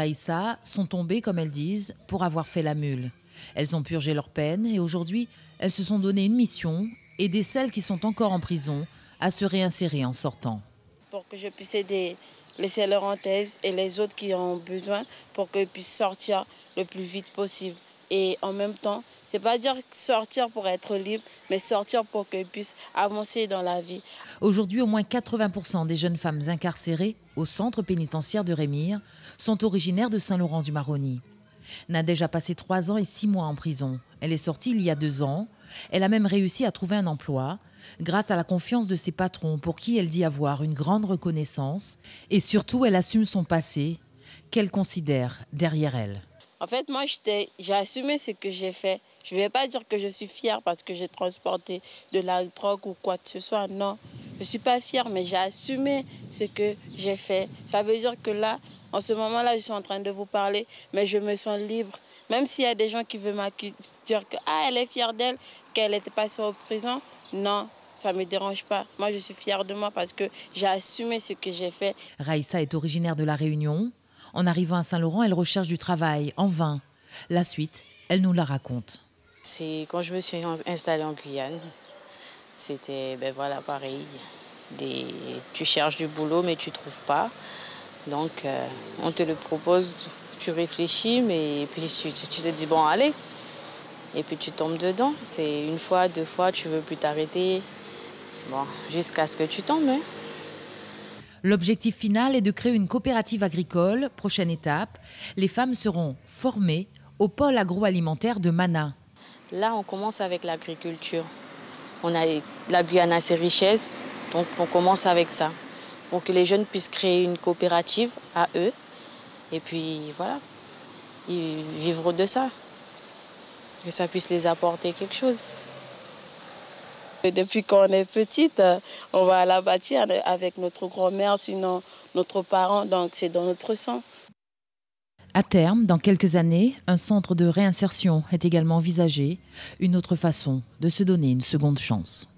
Raïssa sont tombées, comme elles disent, pour avoir fait la mule. Elles ont purgé leur peine et aujourd'hui, elles se sont donné une mission, aider celles qui sont encore en prison à se réinsérer en sortant. Pour que je puisse aider les scelleurs en thèse et les autres qui en ont besoin pour qu'ils puissent sortir le plus vite possible. Et en même temps, c'est pas dire sortir pour être libre, mais sortir pour qu'ils puissent avancer dans la vie. Aujourd'hui, au moins 80% des jeunes femmes incarcérées au centre pénitentiaire de Rémire sont originaires de Saint-Laurent-du-Maroni. Nadège a passé 3 ans et 6 mois en prison. Elle est sortie il y a 2 ans. Elle a même réussi à trouver un emploi grâce à la confiance de ses patrons pour qui elle dit avoir une grande reconnaissance. Et surtout, elle assume son passé qu'elle considère derrière elle. En fait, moi, j'ai assumé ce que j'ai fait. Je ne vais pas dire que je suis fière parce que j'ai transporté de la drogue ou quoi que ce soit. Non, je ne suis pas fière, mais j'ai assumé ce que j'ai fait. Ça veut dire que là, en ce moment-là, je suis en train de vous parler, mais je me sens libre. Même s'il y a des gens qui veulent m'accuser, dire qu'elle est fière d'elle, qu'elle était passée en prison. Non, ça ne me dérange pas. Moi, je suis fière de moi parce que j'ai assumé ce que j'ai fait. Raïssa est originaire de La Réunion. En arrivant à Saint-Laurent, elle recherche du travail, en vain. La suite, elle nous la raconte. C'est quand je me suis installée en Guyane. C'était, voilà, pareil. Tu cherches du boulot, mais tu ne trouves pas. Donc, on te le propose, tu réfléchis, mais puis tu te dis, bon, allez. Et puis tu tombes dedans. C'est 1 fois, 2 fois, tu ne veux plus t'arrêter. Bon, jusqu'à ce que tu tombes. Hein. L'objectif final est de créer une coopérative agricole. Prochaine étape, les femmes seront formées au pôle agroalimentaire de Mana. Là, on commence avec l'agriculture. La Guyane a ses richesses, donc on commence avec ça. Pour que les jeunes puissent créer une coopérative à eux. Et puis voilà, ils vivre de ça. Que ça puisse les apporter quelque chose. Depuis qu'on est petite, on va à la bâtir avec notre grand-mère, sinon notre parent, donc c'est dans notre sang. À terme, dans quelques années, un centre de réinsertion est également envisagé, une autre façon de se donner une seconde chance.